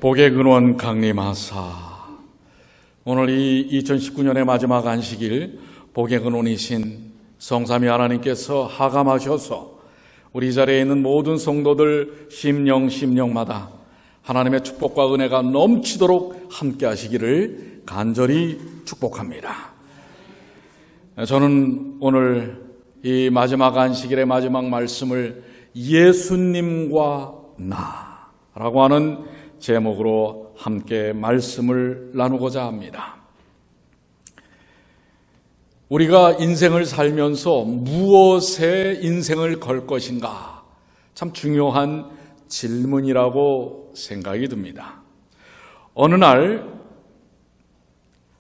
복의 근원 강림하사. 오늘 이 2019년의 마지막 안식일 복의 근원이신 성삼위 하나님께서 하감하셔서 우리 자리에 있는 모든 성도들 심령마다 하나님의 축복과 은혜가 넘치도록 함께 하시기를 간절히 축복합니다. 저는 오늘 이 마지막 안식일의 마지막 말씀을 예수님과 나라고 하는 제목으로 함께 말씀을 나누고자 합니다. 우리가 인생을 살면서 무엇에 인생을 걸 것인가? 참 중요한 질문이라고 생각이 듭니다. 어느 날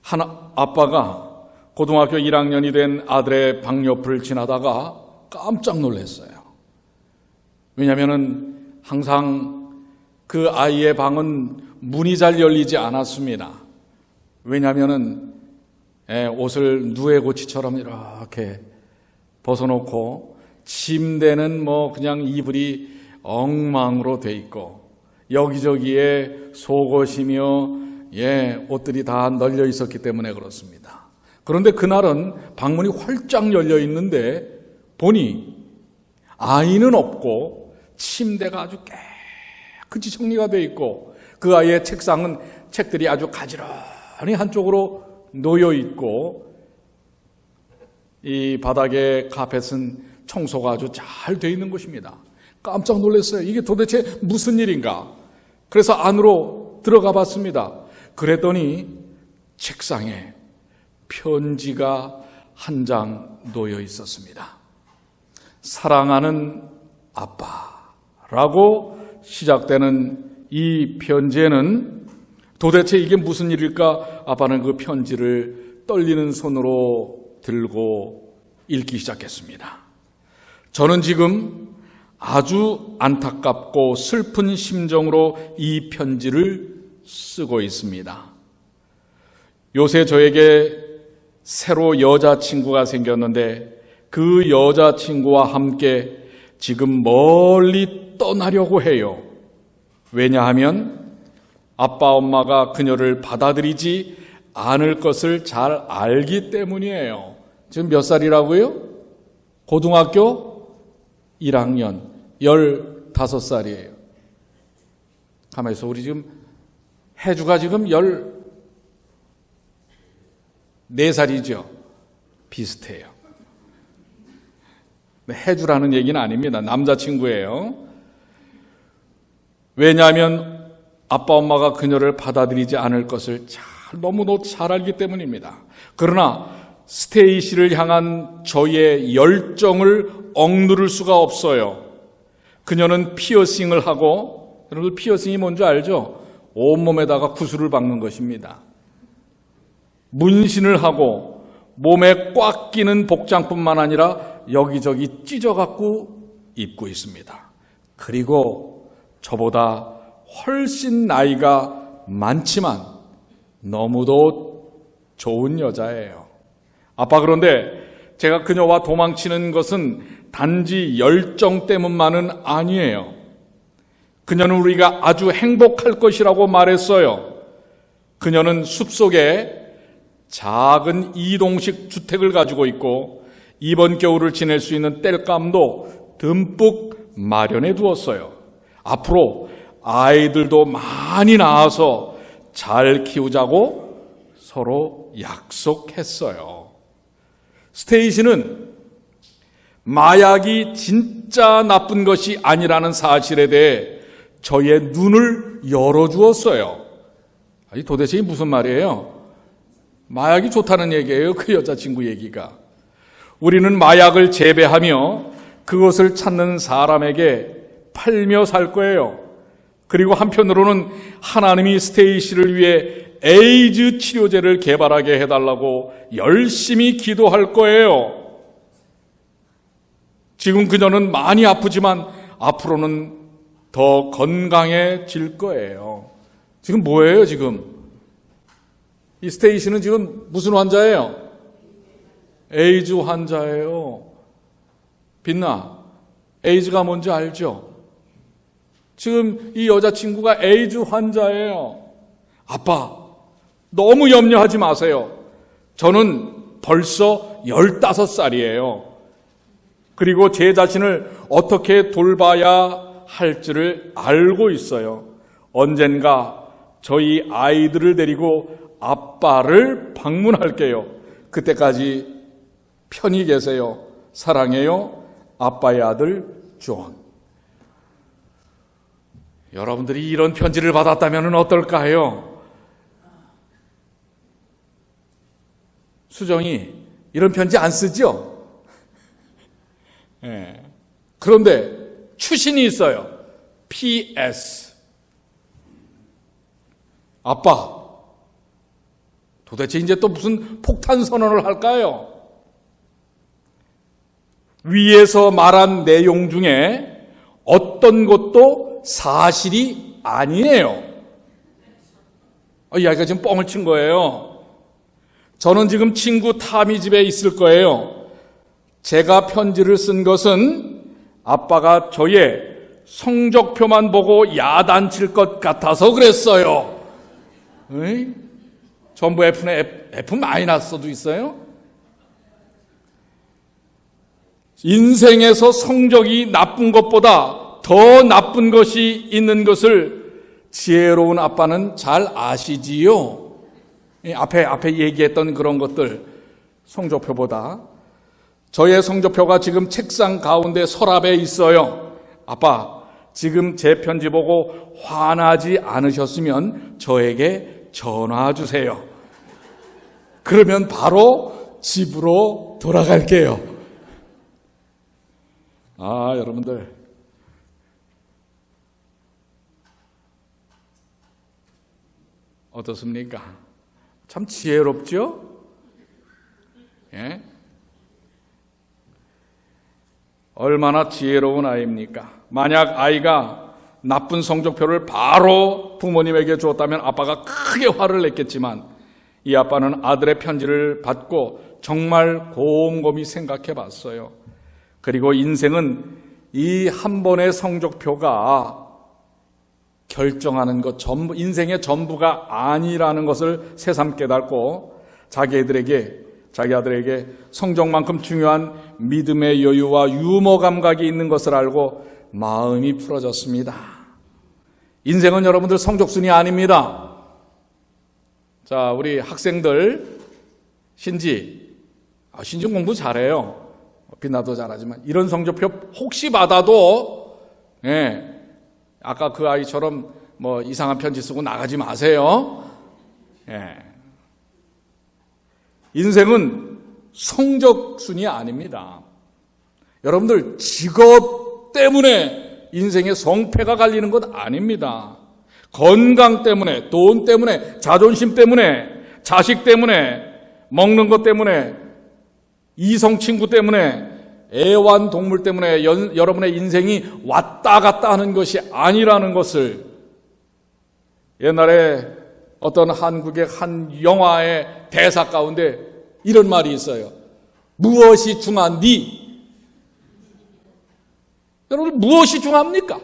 한 아빠가 고등학교 1학년이 된 아들의 방 옆을 지나다가 깜짝 놀랐어요. 왜냐하면 항상 그 아이의 방은 문이 잘 열리지 않았습니다. 왜냐하면 옷을 누에고치처럼 이렇게 벗어놓고 침대는 그냥 이불이 엉망으로 돼 있고 여기저기에 속옷이며 옷들이 다 널려 있었기 때문에 그렇습니다. 그런데 그날은 방문이 활짝 열려 있는데 보니 아이는 없고 침대가 아주 깨끗이 정리가 되어 있고 그 아이의 책상은 책들이 아주 가지런히 한쪽으로 놓여 있고 이 바닥의 카펫은 청소가 아주 잘 되어 있는 것입니다. 깜짝 놀랐어요. 이게 도대체 무슨 일인가? 그래서 안으로 들어가 봤습니다. 그랬더니 책상에 편지가 한 장 놓여 있었습니다. 사랑하는 아빠라고 시작되는 이 편지에는 도대체 이게 무슨 일일까? 아빠는 그 편지를 떨리는 손으로 들고 읽기 시작했습니다. 저는 지금 아주 안타깝고 슬픈 심정으로 이 편지를 쓰고 있습니다. 요새 저에게 새로 여자친구가 생겼는데 그 여자친구와 함께 지금 멀리 떠나려고 해요. 왜냐하면 아빠 엄마가 그녀를 받아들이지 않을 것을 잘 알기 때문이에요. 지금 몇 살이라고요? 고등학교 1학년 15살이에요. 가만히 있어. 우리 지금 혜주가 지금 14살이죠. 비슷해요. 혜주라는 얘기는 아닙니다. 남자친구예요. 왜냐하면 아빠 엄마가 그녀를 받아들이지 않을 것을 너무도 잘 알기 때문입니다. 그러나 스테이시를 향한 저의 열정을 억누를 수가 없어요. 그녀는 피어싱을 하고, 여러분 피어싱이 뭔지 알죠? 온몸에다가 구슬을 박는 것입니다. 문신을 하고 몸에 꽉 끼는 복장뿐만 아니라 여기저기 찢어갖고 입고 있습니다. 그리고 저보다 훨씬 나이가 많지만 너무도 좋은 여자예요. 아빠, 그런데 제가 그녀와 도망치는 것은 단지 열정 때문만은 아니에요. 그녀는 우리가 아주 행복할 것이라고 말했어요. 그녀는 숲속에 작은 이동식 주택을 가지고 있고 이번 겨울을 지낼 수 있는 땔감도 듬뿍 마련해 두었어요. 앞으로 아이들도 많이 낳아서 잘 키우자고 서로 약속했어요. 스테이시는 마약이 진짜 나쁜 것이 아니라는 사실에 대해 저의 눈을 열어주었어요. 아니, 도대체 이게 무슨 말이에요? 마약이 좋다는 얘기예요, 그 여자친구 얘기가. 우리는 마약을 재배하며 그것을 찾는 사람에게 팔며 살 거예요. 그리고 한편으로는 하나님이 스테이시를 위해 에이즈 치료제를 개발하게 해달라고 열심히 기도할 거예요. 지금 그녀는 많이 아프지만 앞으로는 더 건강해질 거예요. 지금 뭐예요, 지금? 이 스테이시는 지금 무슨 환자예요? 에이즈 환자예요. 빛나, 에이즈가 뭔지 알죠? 지금 이 여자친구가 에이즈 환자예요. 아빠, 너무 염려하지 마세요. 저는 벌써 15살이에요. 그리고 제 자신을 어떻게 돌봐야 할지를 알고 있어요. 언젠가 저희 아이들을 데리고 아빠를 방문할게요. 그때까지 편히 계세요. 사랑해요. 아빠의 아들 존. 여러분들이 이런 편지를 받았다면 어떨까요? 수정이 이런 편지 안 쓰죠? 네. 그런데 추신이 있어요. PS. 아빠, 도대체 이제 또 무슨 폭탄 선언을 할까요? 위에서 말한 내용 중에 어떤 것도 사실이 아니에요. 이야기가 지금 뻥을 친 거예요. 저는 지금 친구 타미 집에 있을 거예요. 제가 편지를 쓴 것은 아빠가 저의 성적표만 보고 야단칠 것 같아서 그랬어요. 에이? 전부 F네, F 마이너스도 있어요? 인생에서 성적이 나쁜 것보다 더 나쁜 것이 있는 것을 지혜로운 아빠는 잘 아시지요? 앞에 얘기했던 그런 것들, 성적표보다. 저의 성적표가 지금 책상 가운데 서랍에 있어요. 아빠, 지금 제 편지 보고 화나지 않으셨으면 저에게 전화 주세요. 그러면 바로 집으로 돌아갈게요. 여러분들. 어떻습니까? 참 지혜롭죠? 예? 얼마나 지혜로운 아이입니까? 만약 아이가 나쁜 성적표를 바로 부모님에게 주었다면 아빠가 크게 화를 냈겠지만 이 아빠는 아들의 편지를 받고 정말 곰곰이 생각해 봤어요. 그리고 인생은 이 한 번의 성적표가 결정하는 것, 인생의 전부가 아니라는 것을 새삼 깨닫고 자기 아들에게 성적만큼 중요한 믿음의 여유와 유머 감각이 있는 것을 알고 마음이 풀어졌습니다. 인생은 여러분들 성적순이 아닙니다. 자, 우리 학생들 신지 공부 잘해요. 빛나도 잘하지만 이런 성적표 혹시 받아도 아까 그 아이처럼 뭐 이상한 편지 쓰고 나가지 마세요. 인생은 성적순이 아닙니다. 여러분들 직업 때문에 인생의 성패가 갈리는 것 아닙니다. 건강 때문에, 돈 때문에, 자존심 때문에, 자식 때문에, 먹는 것 때문에, 이성 친구 때문에, 애완동물 때문에 여러분의 인생이 왔다 갔다 하는 것이 아니라는 것을 옛날에 어떤 한국의 한 영화의 대사 가운데 이런 말이 있어요. 무엇이 중한디? 여러분 무엇이 중합니까?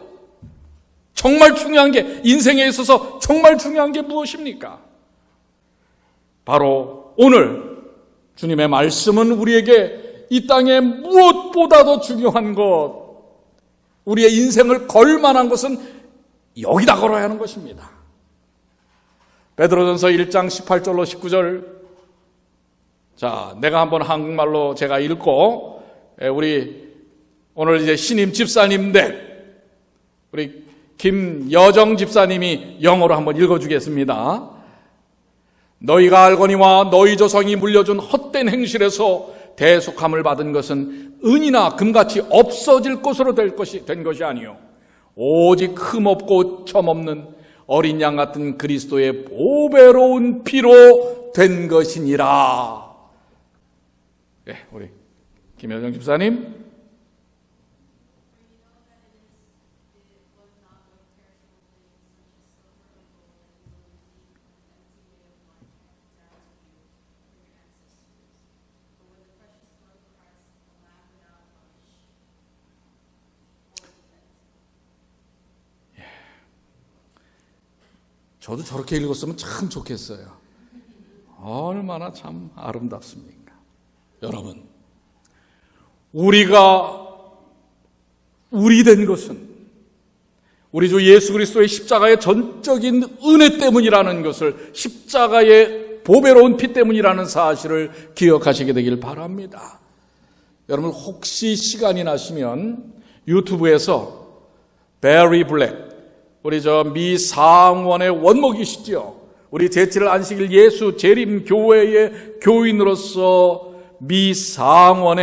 정말 중요한 게 인생에 있어서 정말 중요한 게 무엇입니까? 바로 오늘 주님의 말씀은 우리에게 이 땅에 무엇보다도 중요한 것, 우리의 인생을 걸 만한 것은 여기다 걸어야 하는 것입니다. 베드로전서 1장 18절로 19절. 자, 내가 한번 한국말로 제가 읽고 우리 오늘 이제 신임 집사님 된 우리 김여정 집사님이 영어로 한번 읽어주겠습니다. 너희가 알거니와 너희 조상이 물려준 헛된 행실에서 대속함을 받은 것은 은이나 금같이 없어질 것으로 된 것이 아니요 오직 흠없고 첨없는 어린 양 같은 그리스도의 보배로운 피로 된 것이니라. 우리 김여정 집사님. 저도 저렇게 읽었으면 참 좋겠어요. 얼마나 참 아름답습니까? 여러분, 우리가 우리 된 것은 우리 주 예수 그리스도의 십자가의 전적인 은혜 때문이라는 것을, 십자가의 보배로운 피 때문이라는 사실을 기억하시게 되길 바랍니다. 여러분, 혹시 시간이 나시면 유튜브에서 베리 블랙, 우리 미 상원의 원목이시죠. 우리 제7일 안식일 예수 재림 교회의 교인으로서 미 상원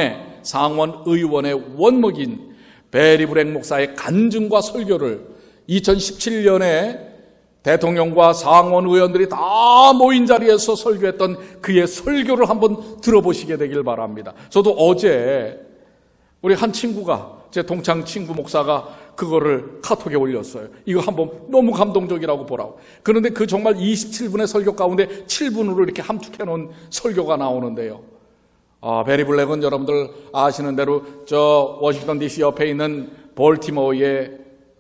의원의 원목인 베리 블랙 목사의 간증과 설교를 2017년에 대통령과 상원 의원들이 다 모인 자리에서 설교했던 그의 설교를 한번 들어보시게 되길 바랍니다. 저도 어제 우리 한 친구가, 제 동창 친구 목사가 그거를 카톡에 올렸어요. 이거 한번 너무 감동적이라고 보라고. 그런데 그 정말 27분의 설교 가운데 7분으로 이렇게 함축해 놓은 설교가 나오는데요. 베리 블랙은 여러분들 아시는 대로 저 워싱턴 DC 옆에 있는 볼티모어의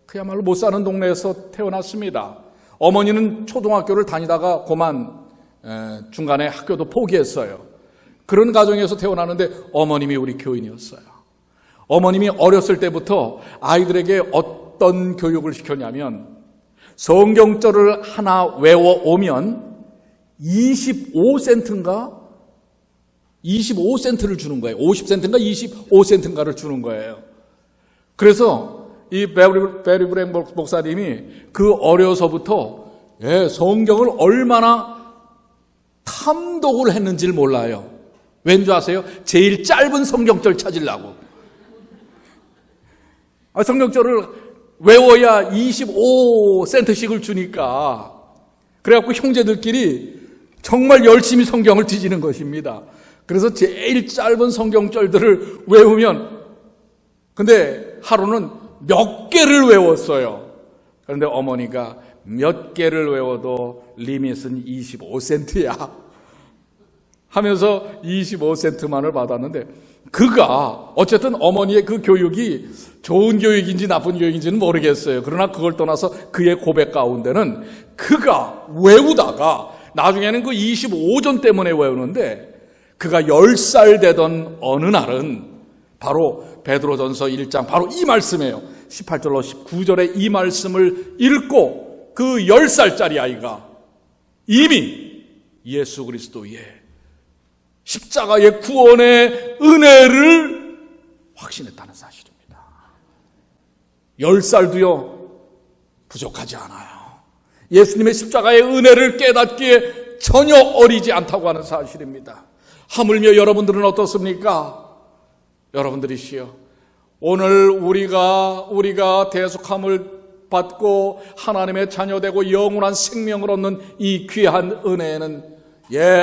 그야말로 못 사는 동네에서 태어났습니다. 어머니는 초등학교를 다니다가 그만 중간에 학교도 포기했어요. 그런 가정에서 태어나는데 어머님이 우리 교인이었어요. 어머님이 어렸을 때부터 아이들에게 어떤 교육을 시켰냐면 성경절을 하나 외워오면 25센트를 주는 거예요. 50센트인가 25센트인가를 주는 거예요. 그래서 이 베리 블랙 목사님이 그 어려서부터 성경을 얼마나 탐독을 했는지를 몰라요. 왠지 아세요? 제일 짧은 성경절 찾으려고. 성경절을 외워야 25센트씩을 주니까, 그래갖고 형제들끼리 정말 열심히 성경을 뒤지는 것입니다. 그래서 제일 짧은 성경절들을 외우면, 근데 하루는 몇 개를 외웠어요. 그런데 어머니가 몇 개를 외워도 리밋은 25센트야 하면서 25센트만을 받았는데, 그가 어쨌든 어머니의 그 교육이 좋은 교육인지 나쁜 교육인지는 모르겠어요. 그러나 그걸 떠나서 그의 고백 가운데는 그가 외우다가 나중에는 그 25전 때문에 외우는데, 그가 10살 되던 어느 날은 바로 베드로전서 1장 바로 이 말씀이에요. 18절로 19절의 이 말씀을 읽고 그 10살짜리 아이가 이미 예수 그리스도의 십자가의 구원의 은혜를 확신했다는 사실입니다. 10살도요 부족하지 않아요. 예수님의 십자가의 은혜를 깨닫기에 전혀 어리지 않다고 하는 사실입니다. 하물며 여러분들은 어떻습니까? 여러분들이시여, 오늘 우리가 대속함을 받고 하나님의 자녀되고 영원한 생명을 얻는 이 귀한 은혜는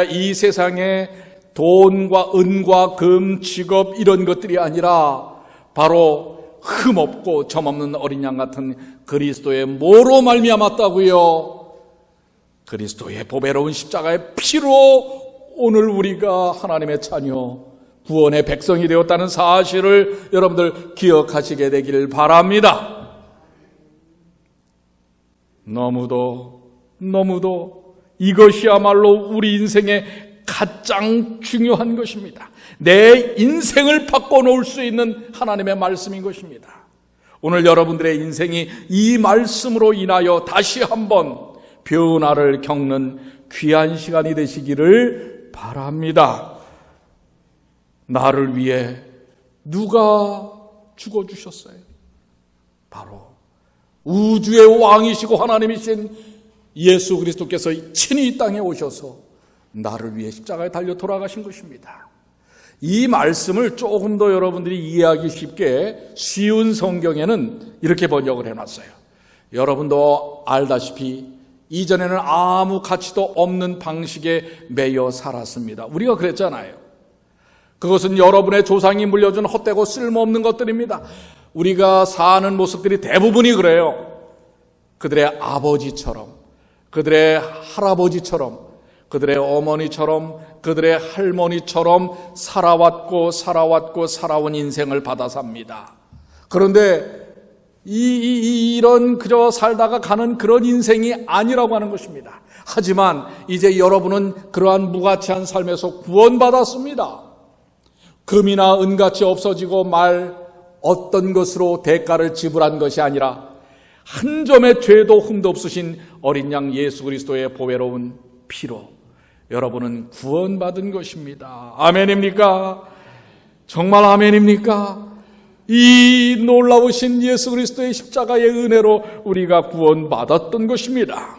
이 세상에 돈과 은과 금, 직업 이런 것들이 아니라 바로 흠없고 점없는 어린 양 같은 그리스도의 모로 말미암았다고요. 그리스도의 보배로운 십자가의 피로 오늘 우리가 하나님의 자녀, 구원의 백성이 되었다는 사실을 여러분들 기억하시게 되기를 바랍니다. 너무도 이것이야말로 우리 인생의 가장 중요한 것입니다. 내 인생을 바꿔놓을 수 있는 하나님의 말씀인 것입니다. 오늘 여러분들의 인생이 이 말씀으로 인하여 다시 한번 변화를 겪는 귀한 시간이 되시기를 바랍니다. 나를 위해 누가 죽어주셨어요? 바로 우주의 왕이시고 하나님이신 예수 그리스도께서 친히 이 땅에 오셔서 나를 위해 십자가에 달려 돌아가신 것입니다. 이 말씀을 조금 더 여러분들이 이해하기 쉽게 쉬운 성경에는 이렇게 번역을 해놨어요. 여러분도 알다시피 이전에는 아무 가치도 없는 방식에 매여 살았습니다. 우리가 그랬잖아요. 그것은 여러분의 조상이 물려준 헛되고 쓸모없는 것들입니다. 우리가 사는 모습들이 대부분이 그래요. 그들의 아버지처럼, 그들의 할아버지처럼, 그들의 어머니처럼, 그들의 할머니처럼 살아온 인생을 받아 삽니다. 그런데 이런 그저 살다가 가는 그런 인생이 아니라고 하는 것입니다. 하지만 이제 여러분은 그러한 무가치한 삶에서 구원받았습니다. 금이나 은같이 없어지고 말 어떤 것으로 대가를 지불한 것이 아니라 한 점의 죄도 흠도 없으신 어린 양 예수 그리스도의 보배로운 피로 여러분은 구원받은 것입니다. 아멘입니까? 정말 아멘입니까? 이 놀라우신 예수 그리스도의 십자가의 은혜로 우리가 구원받았던 것입니다.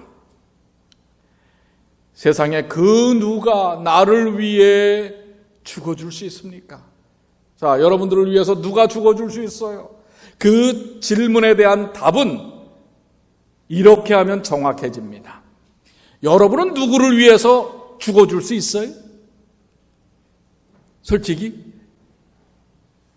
세상에 그 누가 나를 위해 죽어줄 수 있습니까? 자, 여러분들을 위해서 누가 죽어줄 수 있어요? 그 질문에 대한 답은 이렇게 하면 정확해집니다. 여러분은 누구를 위해서 죽어줄 수 있어요? 솔직히?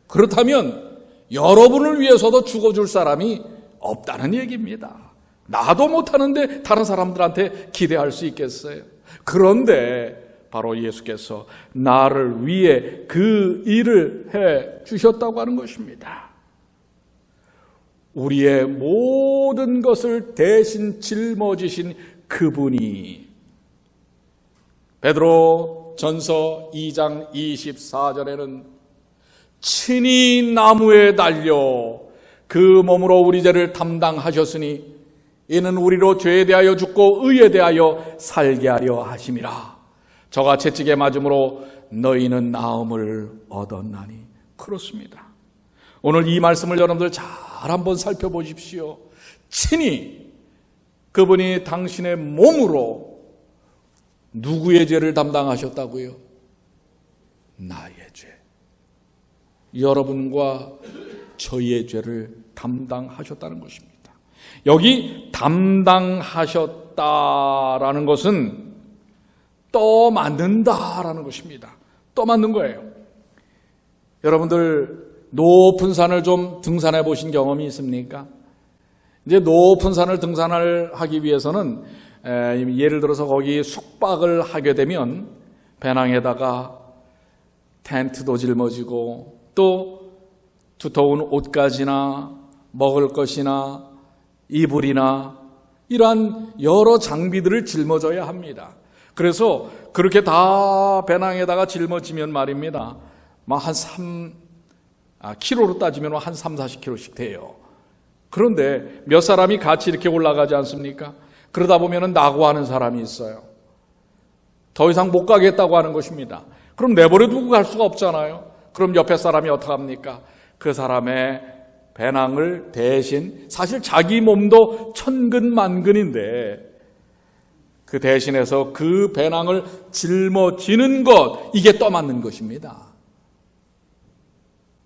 그렇다면 여러분을 위해서도 죽어줄 사람이 없다는 얘기입니다. 나도 못하는데 다른 사람들한테 기대할 수 있겠어요? 그런데 바로 예수께서 나를 위해 그 일을 해 주셨다고 하는 것입니다. 우리의 모든 것을 대신 짊어지신 그분이 베드로 전서 2장 24절에는 친히 나무에 달려 그 몸으로 우리 죄를 담당하셨으니 이는 우리로 죄에 대하여 죽고 의에 대하여 살게 하려 하심이라. 저가 채찍에 맞음으로 너희는 나음을 얻었나니. 그렇습니다. 오늘 이 말씀을 여러분들 잘 한번 살펴보십시오. 친히 그분이 당신의 몸으로 누구의 죄를 담당하셨다고요? 나의 죄. 여러분과 저희의 죄를 담당하셨다는 것입니다. 여기 담당하셨다라는 것은 떠맡는다라는 것입니다. 떠맡는 거예요. 여러분들 높은 산을 좀 등산해 보신 경험이 있습니까? 이제 높은 산을 등산을 하기 위해서는 예를 들어서 거기 숙박을 하게 되면 배낭에다가 텐트도 짊어지고 또 두터운 옷가지나 먹을 것이나 이불이나 이러한 여러 장비들을 짊어져야 합니다. 그래서 그렇게 다 배낭에다가 짊어지면 말입니다. 키로로 따지면 한 3, 40kg씩 돼요. 그런데 몇 사람이 같이 이렇게 올라가지 않습니까? 그러다 보면 낙오하는 사람이 있어요. 더 이상 못 가겠다고 하는 것입니다. 그럼 내버려 두고 갈 수가 없잖아요. 그럼 옆에 사람이 어떡합니까? 그 사람의 배낭을 대신, 사실 자기 몸도 천근만근인데 그 대신해서 그 배낭을 짊어지는 것, 이게 떠맡는 것입니다.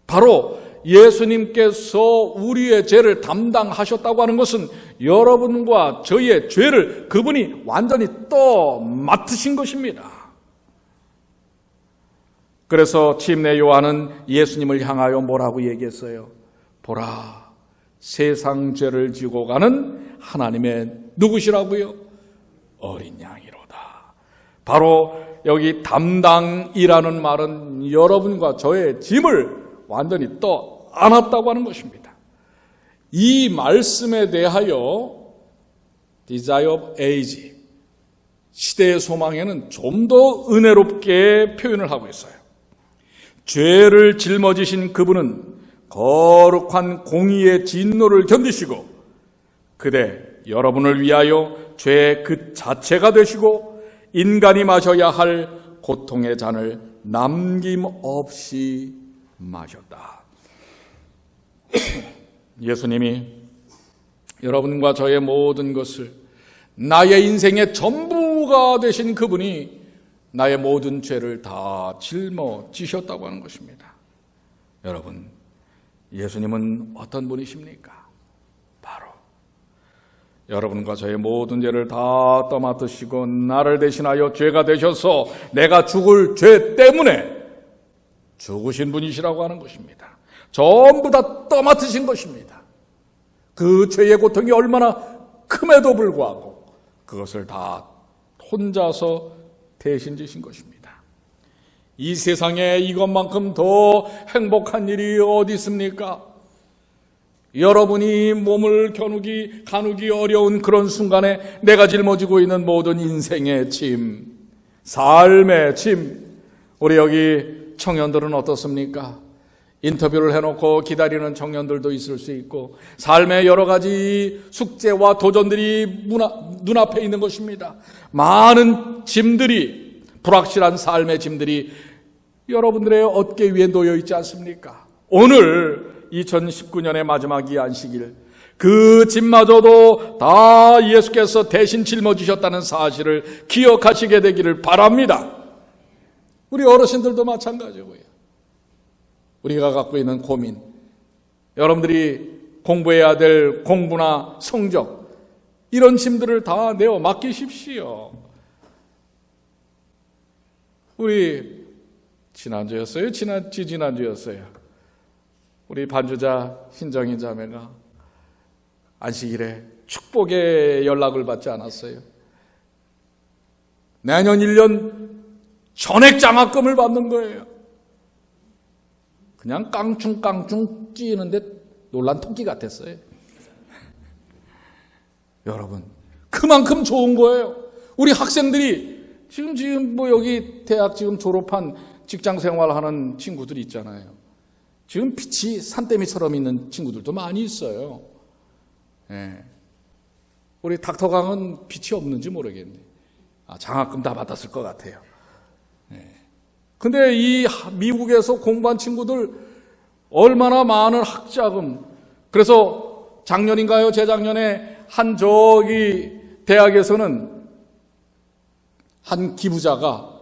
바로 예수님께서 우리의 죄를 담당하셨다고 하는 것은 여러분과 저희의 죄를 그분이 완전히 떠맡으신 것입니다. 그래서 침례 요한은 예수님을 향하여 뭐라고 얘기했어요? 보라, 세상 죄를 지고 가는 하나님의 누구시라고요? 어린 양이로다. 바로 여기 담당이라는 말은 여러분과 저의 짐을 완전히 떠안았다고 하는 것입니다. 이 말씀에 대하여 Desire of Age, 시대의 소망에는 좀 더 은혜롭게 표현을 하고 있어요. 죄를 짊어지신 그분은 거룩한 공의의 진노를 견디시고 그대 여러분을 위하여 죄의 그 자체가 되시고 인간이 마셔야 할 고통의 잔을 남김없이 마셨다. 예수님이 여러분과 저의 모든 것을, 나의 인생의 전부가 되신 그분이 나의 모든 죄를 다 짊어지셨다고 하는 것입니다. 여러분, 예수님은 어떤 분이십니까? 바로 여러분과 저의 모든 죄를 다 떠맡으시고 나를 대신하여 죄가 되셔서 내가 죽을 죄 때문에 죽으신 분이시라고 하는 것입니다. 전부 다 떠맡으신 것입니다. 그 죄의 고통이 얼마나 큼에도 불구하고 그것을 다 혼자서 대신 지신 것입니다. 이 세상에 이것만큼 더 행복한 일이 어디 있습니까? 여러분이 몸을 가누기 어려운 그런 순간에 내가 짊어지고 있는 모든 인생의 짐, 삶의 짐, 우리 여기 청년들은 어떻습니까? 인터뷰를 해놓고 기다리는 청년들도 있을 수 있고 삶의 여러 가지 숙제와 도전들이 눈앞에 있는 것입니다. 많은 짐들이, 불확실한 삶의 짐들이 여러분들의 어깨 위에 놓여 있지 않습니까? 오늘 2019년의 마지막 이 안식일, 그 짐마저도 다 예수께서 대신 짊어지셨다는 사실을 기억하시게 되기를 바랍니다. 우리 어르신들도 마찬가지고요. 우리가 갖고 있는 고민, 여러분들이 공부해야 될 공부나 성적, 이런 짐들을 다 내어 맡기십시오. 우리 지난주였어요? 지난주였어요. 우리 반주자 신정인 자매가 안식일에 축복의 연락을 받지 않았어요. 내년 1년 전액 장학금을 받는 거예요. 그냥 깡충깡충 찌는데 놀란 토끼 같았어요. 여러분, 그만큼 좋은 거예요. 우리 학생들이 지금 뭐 여기 대학 지금 졸업한 직장 생활하는 친구들이 있잖아요. 지금 빛이 산더미처럼 있는 친구들도 많이 있어요. 예. 우리 닥터강은 빛이 없는지 모르겠네. 장학금 다 받았을 것 같아요. 근데 이 미국에서 공부한 친구들 얼마나 많은 학자금. 그래서 작년인가요? 재작년에 한 대학에서는 한 기부자가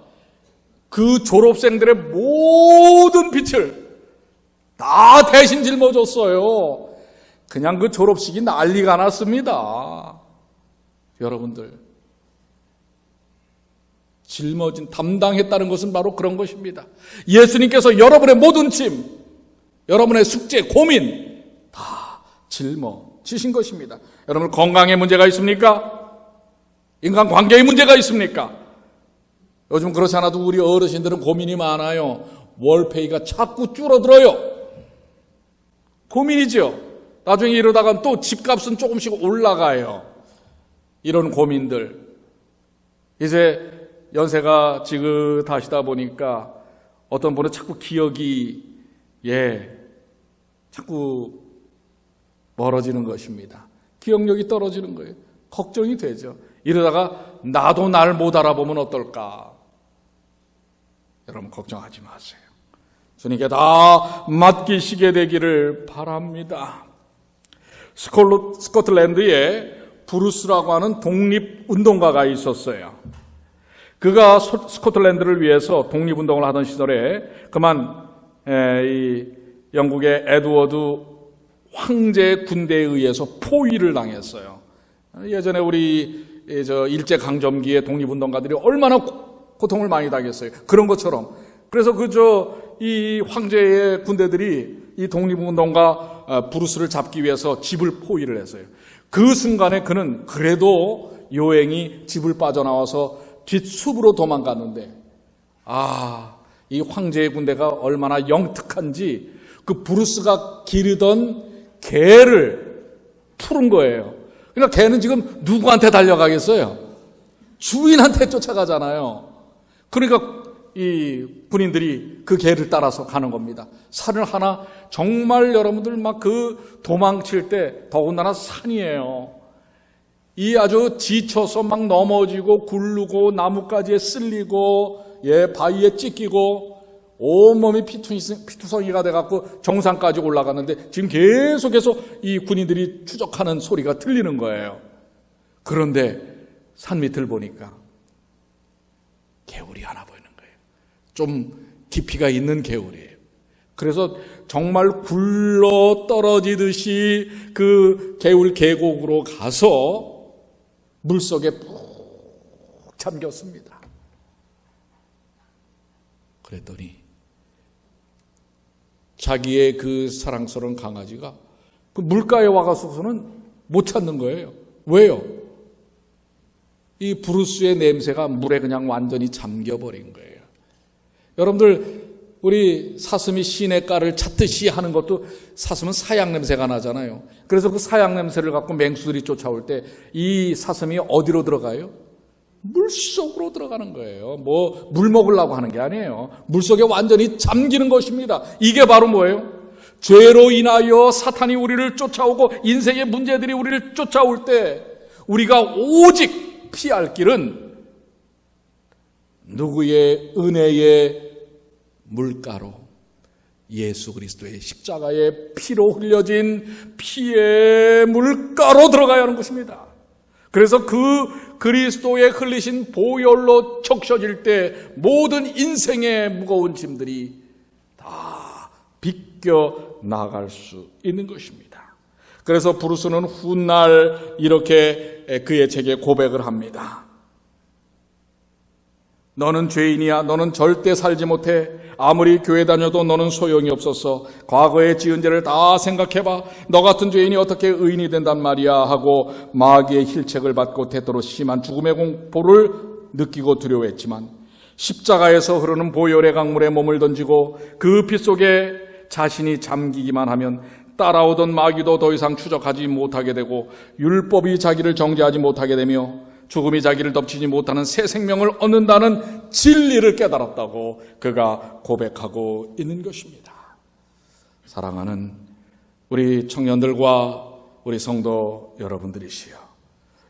그 졸업생들의 모든 빚을 다 대신 짊어졌어요. 그냥 그 졸업식이 난리가 났습니다. 여러분들, 담당했다는 것은 바로 그런 것입니다. 예수님께서 여러분의 모든 짐, 여러분의 숙제, 고민 다 짊어지신 것입니다. 여러분, 건강에 문제가 있습니까? 인간관계에 문제가 있습니까? 요즘 그렇지 않아도 우리 어르신들은 고민이 많아요. 월페이가 자꾸 줄어들어요. 고민이죠. 나중에 이러다가 또 집값은 조금씩 올라가요. 이런 고민들. 이제 연세가 지긋하시다 보니까 어떤 분은 자꾸 기억이 자꾸 멀어지는 것입니다. 기억력이 떨어지는 거예요. 걱정이 되죠. 이러다가 나도 날 못 알아보면 어떨까? 여러분, 걱정하지 마세요. 주님께 다 맡기시게 되기를 바랍니다. 스코틀랜드에 브루스라고 하는 독립운동가가 있었어요. 그가 스코틀랜드를 위해서 독립운동을 하던 시절에 그만 이 영국의 에드워드 황제의 군대에 의해서 포위를 당했어요. 예전에 우리 일제강점기의 독립운동가들이 얼마나 고통을 많이 당했어요. 그런 것처럼. 그래서 이 황제의 군대들이 이 독립운동가 브루스를 잡기 위해서 집을 포위를 했어요. 그 순간에 그는 그래도 요행이 집을 빠져나와서 뒷숲으로 도망갔는데, 이 황제의 군대가 얼마나 영특한지 그 브루스가 기르던 개를 풀은 거예요. 그러니까 개는 지금 누구한테 달려가겠어요? 주인한테 쫓아가잖아요. 그러니까 이 군인들이 그 개를 따라서 가는 겁니다. 산을 하나, 정말 여러분들 막 그 도망칠 때, 더군다나 산이에요. 이 아주 지쳐서 막 넘어지고 굴르고 나뭇가지에 쓸리고 바위에 찢기고 온몸이 피투성이가 돼갖고 정상까지 올라갔는데 지금 계속해서 이 군인들이 추적하는 소리가 들리는 거예요. 그런데 산 밑을 보니까 개울이 하나 보이는 거예요. 좀 깊이가 있는 개울이에요. 그래서 정말 굴러 떨어지듯이 그 개울 계곡으로 가서 물속에 푹 잠겼습니다. 그랬더니 자기의 그 사랑스러운 강아지가 그 물가에 와가서는 못 찾는 거예요. 왜요? 이 브루스의 냄새가 물에 그냥 완전히 잠겨버린 거예요. 여러분들, 우리 사슴이 시냇가를 찾듯이 하는 것도 사슴은 사약 냄새가 나잖아요. 그래서 그 사약 냄새를 갖고 맹수들이 쫓아올 때 이 사슴이 어디로 들어가요? 물속으로 들어가는 거예요. 뭐 물 먹으려고 하는 게 아니에요. 물속에 완전히 잠기는 것입니다. 이게 바로 뭐예요? 죄로 인하여 사탄이 우리를 쫓아오고 인생의 문제들이 우리를 쫓아올 때 우리가 오직 피할 길은 누구의 은혜의 물가로 예수 그리스도의 십자가의 피로 흘려진 피의 물가로 들어가야 하는 것입니다. 그래서 그 그리스도의 흘리신 보혈로 적셔질 때 모든 인생의 무거운 짐들이 다 비껴 나갈 수 있는 것입니다. 그래서 브루스는 훗날 이렇게 그의 책에 고백을 합니다. 너는 죄인이야. 너는 절대 살지 못해. 아무리 교회 다녀도 너는 소용이 없었어. 과거에 지은 죄를 다 생각해봐. 너 같은 죄인이 어떻게 의인이 된단 말이야 하고 마귀의 힐책을 받고 때때로 심한 죽음의 공포를 느끼고 두려워했지만 십자가에서 흐르는 보혈의 강물에 몸을 던지고 그 피 속에 자신이 잠기기만 하면 따라오던 마귀도 더 이상 추적하지 못하게 되고 율법이 자기를 정죄하지 못하게 되며 죽음이 자기를 덮치지 못하는 새 생명을 얻는다는 진리를 깨달았다고 그가 고백하고 있는 것입니다. 사랑하는 우리 청년들과 우리 성도 여러분들이시여,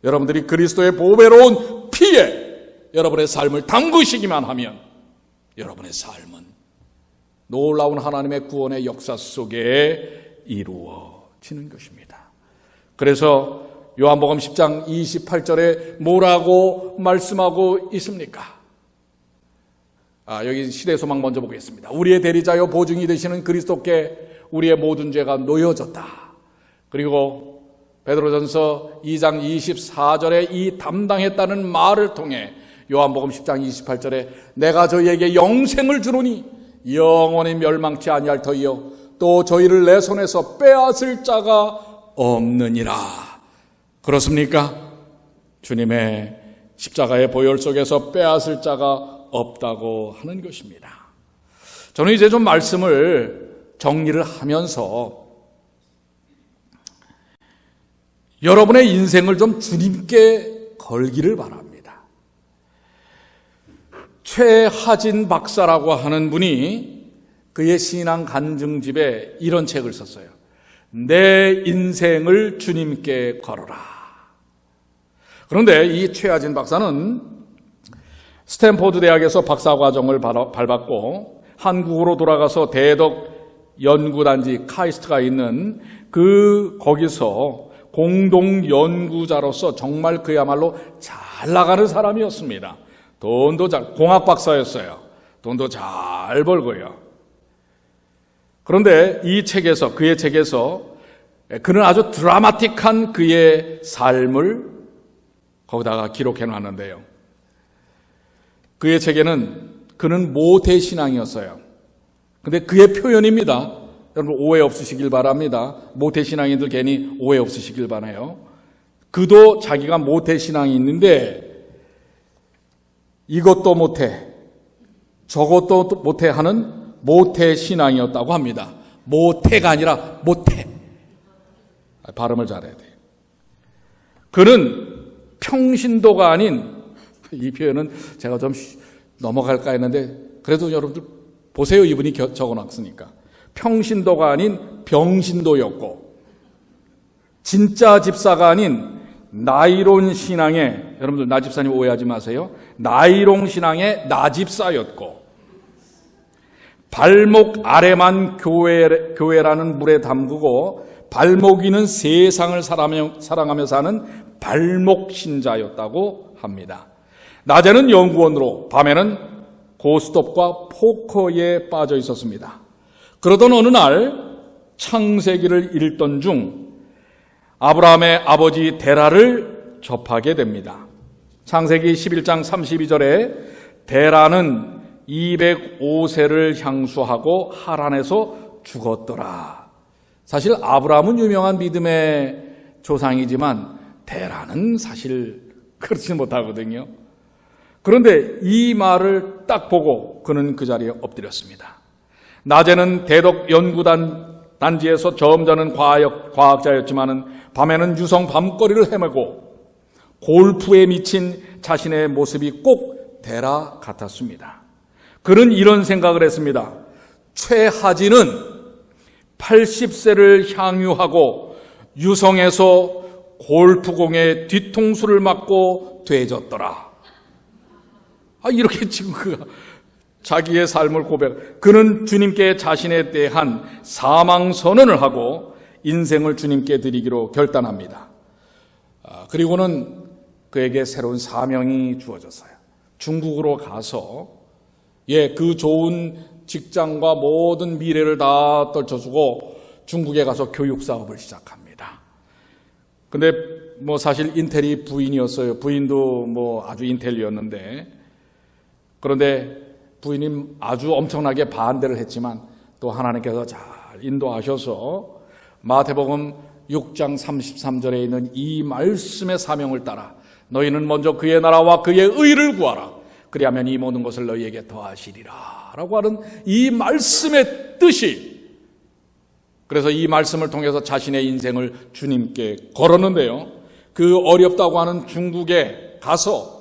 여러분들이 그리스도의 보배로운 피에 여러분의 삶을 담그시기만 하면 여러분의 삶은 놀라운 하나님의 구원의 역사 속에 이루어지는 것입니다. 그래서 요한복음 10장 28절에 뭐라고 말씀하고 있습니까? 여기 시대소망 먼저 보겠습니다. 우리의 대리자여 보증이 되시는 그리스도께 우리의 모든 죄가 놓여졌다. 그리고 베드로전서 2장 24절에 이 담당했다는 말을 통해 요한복음 10장 28절에 내가 저희에게 영생을 주노니 영원히 멸망치 아니할 터이요 또 저희를 내 손에서 빼앗을 자가 없느니라. 그렇습니까? 주님의 십자가의 보혈 속에서 빼앗을 자가 없다고 하는 것입니다. 저는 이제 좀 말씀을 정리를 하면서 여러분의 인생을 좀 주님께 걸기를 바랍니다. 최하진 박사라고 하는 분이 그의 신앙 간증집에 이런 책을 썼어요. 내 인생을 주님께 걸어라. 그런데 이 최하진 박사는 스탠포드 대학에서 박사과정을 밟았고 한국으로 돌아가서 대덕 연구단지 카이스트가 있는 거기서 공동연구자로서 정말 그야말로 잘 나가는 사람이었습니다. 공학 박사였어요. 돈도 잘 벌고요. 그런데 그의 책에서 그는 아주 드라마틱한 그의 삶을 거기다가 기록해 놨는데요. 그의 책에는 그는 모태신앙이었어요. 근데 그의 표현입니다. 여러분 오해 없으시길 바랍니다. 모태신앙인들 괜히 오해 없으시길 바라요. 그도 자기가 모태신앙이 있는데 이것도 못해 저것도 못해 하는 모태신앙이었다고 합니다. 모태가 아니라 모태. 발음을 잘해야 돼요. 그는 평신도가 아닌, 이 표현은 제가 좀 넘어갈까 했는데 그래도 여러분들 보세요. 이분이 적어놨으니까. 평신도가 아닌 병신도였고 진짜 집사가 아닌 나이론 신앙의, 여러분들 나 집사님 오해하지 마세요. 나이론 신앙의 나집사였고 발목 아래만 교회라는 물에 담그고 발목 위는 세상을 사랑하며 사는 발목 신자였다고 합니다. 낮에는 연구원으로 밤에는 고스톱과 포커에 빠져 있었습니다. 그러던 어느 날 창세기를 읽던 중 아브라함의 아버지 데라를 접하게 됩니다. 창세기 11장 32절에 데라는 205세를 향수하고 하란에서 죽었더라. 사실 아브라함은 유명한 믿음의 조상이지만 데라는 사실 그렇지 못하거든요. 그런데 이 말을 딱 보고 그는 그 자리에 엎드렸습니다. 낮에는 대덕 연구단지에서 점잖은 과학자였지만은 밤에는 유성 밤거리를 헤매고 골프에 미친 자신의 모습이 꼭 대라 같았습니다. 그는 이런 생각을 했습니다. 최하진은 80세를 향유하고 유성에서 골프공에 뒤통수를 맞고 되졌더라. 이렇게 지금 그가 자기의 삶을 고백. 그는 주님께 자신에 대한 사망 선언을 하고 인생을 주님께 드리기로 결단합니다. 그리고는 그에게 새로운 사명이 주어졌어요. 중국으로 가서 그 좋은 직장과 모든 미래를 다 떨쳐주고 중국에 가서 교육 사업을 시작합니다. 근데 사실 인텔이 부인이었어요. 부인도 아주 인텔이었는데, 그런데 부인이 아주 엄청나게 반대를 했지만 또 하나님께서 잘 인도하셔서 마태복음 6장 33절에 있는 이 말씀의 사명을 따라 너희는 먼저 그의 나라와 그의 의를 구하라. 그리하면 이 모든 것을 너희에게 더하시리라 라고 하는 이 말씀의 뜻이, 그래서 이 말씀을 통해서 자신의 인생을 주님께 걸었는데요. 그 어렵다고 하는 중국에 가서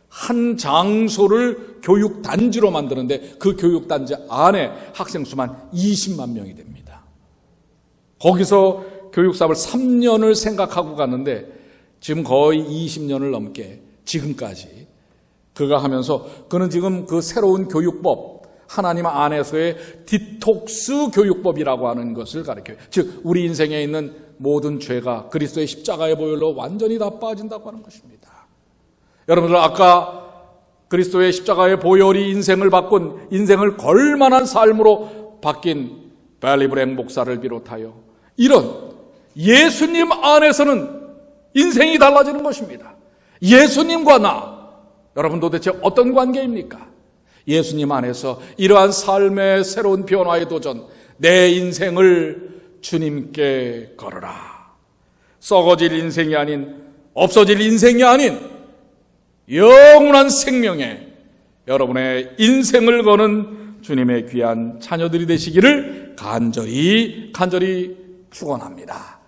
한 장소를 교육단지로 만드는데 그 교육단지 안에 학생 수만 20만 명이 됩니다. 거기서 교육사업을 3년을 생각하고 갔는데 지금 거의 20년을 넘게 지금까지 그가 하면서, 그는 지금 그 새로운 교육법, 하나님 안에서의 디톡스 교육법이라고 하는 것을 가르쳐요. 즉 우리 인생에 있는 모든 죄가 그리스도의 십자가의 보혈로 완전히 다 빠진다고 하는 것입니다. 여러분들, 아까 그리스도의 십자가의 보혈이 인생을 바꾼, 인생을 걸만한 삶으로 바뀐 벨리브랭 목사를 비롯하여 이런 예수님 안에서는 인생이 달라지는 것입니다. 예수님과 나, 여러분 도대체 어떤 관계입니까? 예수님 안에서 이러한 삶의 새로운 변화의 도전, 내 인생을 주님께 걸어라. 썩어질 인생이 아닌, 없어질 인생이 아닌 영원한 생명에 여러분의 인생을 거는 주님의 귀한 자녀들이 되시기를 간절히 축원합니다.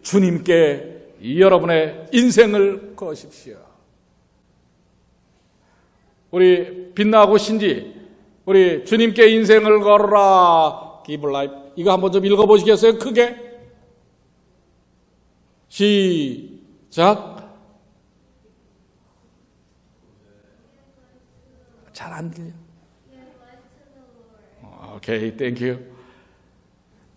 주님께 여러분의 인생을 거십시오. 우리 빛나고 신지, 우리 주님께 인생을 걸어라, Give Life, 이거 한번 좀 읽어보시겠어요? 크게 시작. 잘 안 들려. 오케이, 땡큐.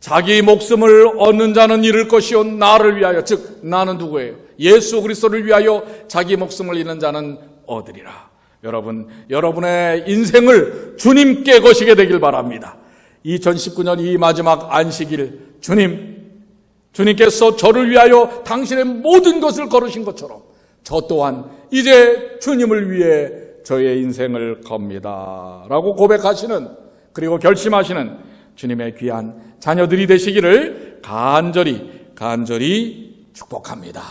자기 목숨을 얻는 자는 잃을 것이요 나를 위하여, 즉 나는 누구예요? 예수 그리스도를 위하여 자기 목숨을 잃는 자는 얻으리라. 여러분, 여러분의 인생을 주님께 거시게 되길 바랍니다. 2019년 이 마지막 안식일, 주님께서 저를 위하여 당신의 모든 것을 걸으신 것처럼 저 또한 이제 주님을 위해 저의 인생을 겁니다 라고 고백하시는, 그리고 결심하시는 주님의 귀한 자녀들이 되시기를 간절히 축복합니다.